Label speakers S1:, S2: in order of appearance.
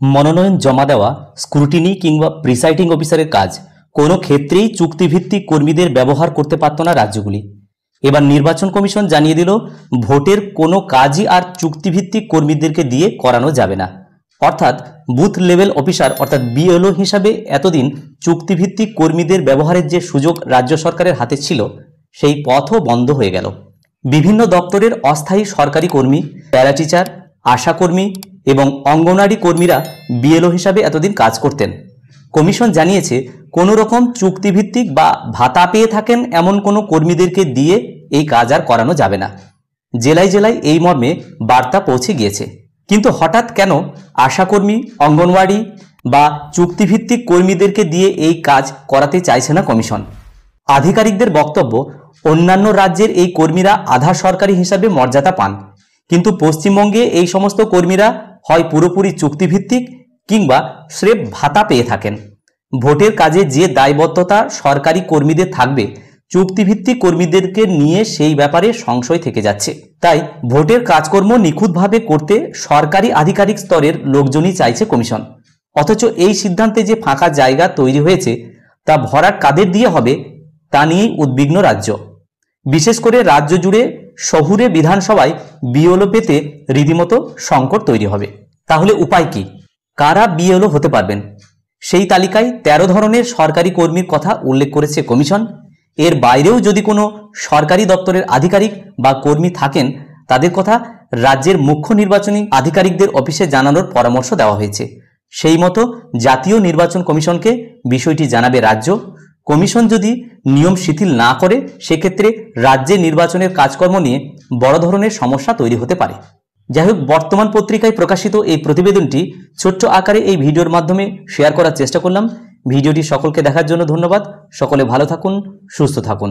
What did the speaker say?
S1: মনোনয়ন জমা দেওয়া, স্ক্রুটিনি কিংবা প্রিসাইডিং অফিসারের কাজ কোনো ক্ষেত্রেই চুক্তিভিত্তিক কর্মীদের ব্যবহার করতে পারত না রাজ্যগুলি। এবার নির্বাচন কমিশন জানিয়ে দিল, ভোটের কোনো কাজই আর চুক্তিভিত্তিক কর্মীদেরকে দিয়ে করানো যাবে না। অর্থাৎ বুথ লেভেল অফিসার অর্থাৎ বিএলও হিসাবে এতদিন চুক্তিভিত্তিক কর্মীদের ব্যবহারের যে সুযোগ রাজ্য সরকারের হাতে ছিল, সেই পথও বন্ধ হয়ে গেল। বিভিন্ন দপ্তরের অস্থায়ী সরকারি কর্মী, প্যারাটিচার, আশাকর্মী এবং অঙ্গনওয়াড়ি কর্মীরা বিএলও হিসাবে এতদিন কাজ করতেন। কমিশন জানিয়েছে, কোনো রকম চুক্তিভিত্তিক বা ভাতা পেয়ে থাকেন এমন কোনো কর্মীদেরকে দিয়ে এই কাজ আর করানো যাবে না। জেলায় জেলায় এই মর্মে বার্তা পৌঁছে গিয়েছে। কিন্তু হঠাৎ কেন আশাকর্মী, অঙ্গনওয়াড়ি বা চুক্তিভিত্তিক কর্মীদেরকে দিয়ে এই কাজ করাতে চাইছে না কমিশন? আধিকারিকদের বক্তব্য, অন্যান্য রাজ্যের এই কর্মীরা আধা সরকারি হিসাবে মর্যাদা পান, কিন্তু পশ্চিমবঙ্গে এই সমস্ত কর্মীরা হয় পুরোপুরি চুক্তিভিত্তিক কিংবা স্রেফ ভাতা পেয়ে থাকেন। ভোটের কাজে যে দায়বদ্ধতা সরকারি কর্মীদের থাকবে, চুক্তিভিত্তিক কর্মীদেরকে নিয়ে সেই ব্যাপারে সংশয় থেকে যাচ্ছে। তাই ভোটের কাজকর্ম নিখুঁতভাবে করতে সরকারি আধিকারিক স্তরের লোকজনই চাইছে কমিশন। অথচ এই সিদ্ধান্তে যে ফাঁকা জায়গা তৈরি হয়েছে, তা ভরাট কাদের দিয়ে হবে তা নিয়েই উদ্বিগ্ন রাজ্য। বিশেষ করে রাজ্য জুড়ে শহুরে বিধানসভায় বিএলও পেতে রীতিমতো সংকট তৈরি হবে। তাহলে উপায় কি? কারা বিএলও হতে পারবেন? সেই তালিকায় 13 ধরনের সরকারি কর্মীর কথা উল্লেখ করেছে কমিশন। এর বাইরেও যদি কোনো সরকারি দপ্তরের আধিকারিক বা কর্মী থাকেন, তাদের কথা রাজ্যের মুখ্য নির্বাচনী আধিকারিকদের অফিসে জানানোর পরামর্শ দেওয়া হয়েছে। সেই মতো জাতীয় নির্বাচন কমিশনকে বিষয়টি জানাবে রাজ্য। কমিশন যদি নিয়ম শিথিল না করে, সেক্ষেত্রে রাজ্যে নির্বাচনের কাজকর্ম নিয়ে বড় ধরনের সমস্যা তৈরি হতে পারে। যাই হোক, বর্তমান পত্রিকায় প্রকাশিত এই প্রতিবেদনটি ছোট্ট আকারে এই ভিডিওর মাধ্যমে শেয়ার করার চেষ্টা করলাম। ভিডিওটি সকলকে দেখার জন্য ধন্যবাদ। সকলে ভালো থাকুন, সুস্থ থাকুন।